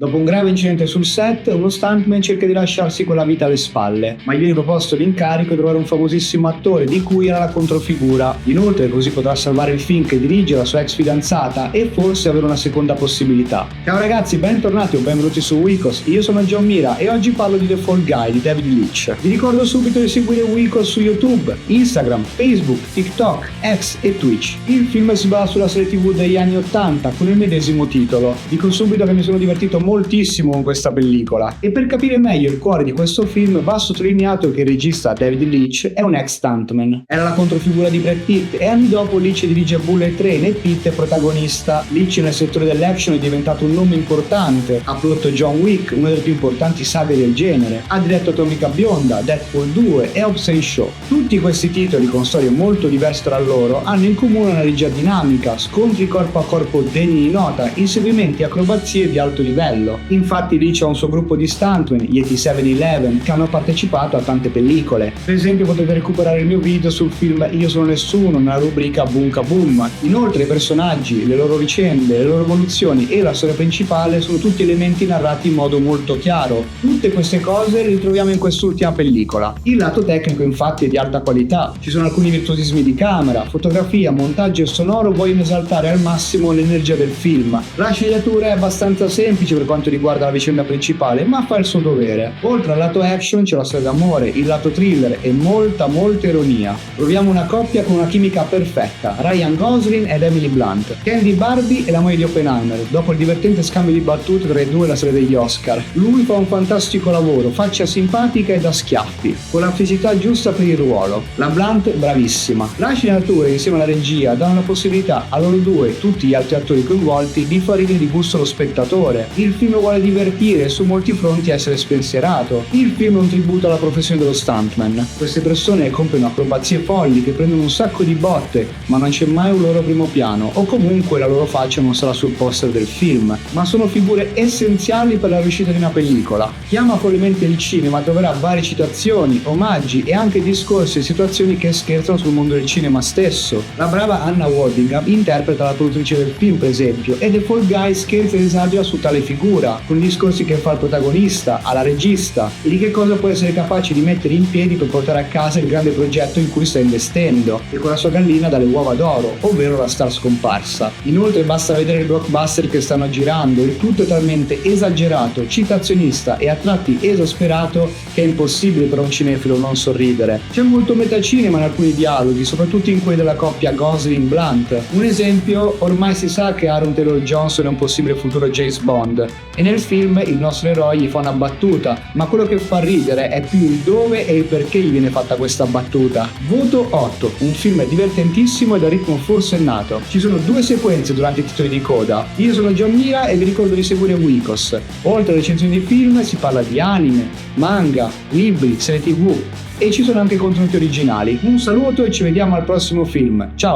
Dopo un grave incidente sul set, uno stuntman cerca di lasciarsi quella vita alle spalle, ma gli viene proposto l'incarico di trovare un famosissimo attore di cui era la controfigura. Inoltre così potrà salvare il film che dirige la sua ex fidanzata e forse avere una seconda possibilità. Ciao ragazzi, bentornati o benvenuti su Wikos, io sono John Mira e oggi parlo di The Fall Guy di David Leitch. Vi ricordo subito di seguire Wikos su YouTube, Instagram, Facebook, TikTok, X e Twitch. Il film si basa sulla serie TV degli anni 80 con il medesimo titolo. Dico subito che mi sono divertito moltissimo con questa pellicola e per capire meglio il cuore di questo film va sottolineato che il regista David Leitch è un ex stuntman. Era la controfigura di Brad Pitt e anni dopo Leitch dirige Bullet Train e Pitt è protagonista. Leitch nel settore dell'action è diventato un nome importante, ha prodotto John Wick, una delle più importanti saghe del genere, ha diretto Atomica Bionda, Deadpool 2 e Hobbs & Shaw. Tutti questi titoli con storie molto diverse tra loro hanno in comune una regia dinamica, scontri corpo a corpo degni di nota, inseguimenti e acrobazie di alto livello. Infatti Leitch ha un suo gruppo di stuntmen, gli 8711, che hanno partecipato a tante pellicole. Per esempio potete recuperare il mio video sul film Io sono nessuno nella rubrica Boom Kaboom. Inoltre i personaggi, le loro vicende, le loro evoluzioni e la storia principale sono tutti elementi narrati in modo molto chiaro. Tutte queste cose le ritroviamo in quest'ultima pellicola. Il lato tecnico infatti è di alta qualità, ci sono alcuni virtuosismi di camera, fotografia, montaggio e sonoro vogliono esaltare al massimo l'energia del film. La sceneggiatura è abbastanza semplice per quanto riguarda la vicenda principale, ma fa il suo dovere. Oltre al lato action c'è la storia d'amore, il lato thriller e molta ironia. Troviamo una coppia con una chimica perfetta, Ryan Gosling ed Emily Blunt. Candy Barbie è la moglie di Oppenheimer, dopo il divertente scambio di battute tra i due alla serie degli Oscar. Lui fa un fantastico lavoro, faccia simpatica e da schiaffi, con la fisicità giusta per il ruolo. La Blunt bravissima. La sceneggiatura insieme alla regia danno la possibilità a loro due e tutti gli altri attori coinvolti di far ridere di gusto lo spettatore. Il film vuole divertire e su molti fronti essere spensierato. Il film è un tributo alla professione dello stuntman. Queste persone compiono acrobazie folli che prendono un sacco di botte, ma non c'è mai un loro primo piano, o comunque la loro faccia non sarà sul poster del film, ma sono figure essenziali per la riuscita di una pellicola. Chi ama follemente il cinema troverà varie citazioni, omaggi e anche discorsi e situazioni che scherzano sul mondo del cinema stesso. La brava Anna Waddingham interpreta la produttrice del film, per esempio, e The Fall Guy scherza ed esagera su tale figura, con i discorsi che fa il protagonista, alla regista, e di che cosa può essere capace di mettere in piedi per portare a casa il grande progetto in cui sta investendo, e con la sua gallina dalle uova d'oro, ovvero la star scomparsa. Inoltre basta vedere il blockbuster che stanno girando, il tutto è talmente esagerato, citazionista e a tratti esasperato che è impossibile per un cinefilo non sorridere. C'è molto metacinema in alcuni dialoghi, soprattutto in quelli della coppia Gosling-Blunt. Un esempio, ormai si sa che Aaron Taylor Johnson è un possibile futuro James Bond, e nel film il nostro eroe gli fa una battuta, ma quello che fa ridere è più il dove e il perché gli viene fatta questa battuta. Voto 8, un film divertentissimo e da ritmo forsennato. Ci sono due sequenze durante i titoli di coda. Io sono John Mira e vi ricordo di seguire Wikos. Oltre alle recensioni di film si parla di anime, manga, libri, serie TV e ci sono anche contenuti originali. Un saluto e ci vediamo al prossimo film. Ciao!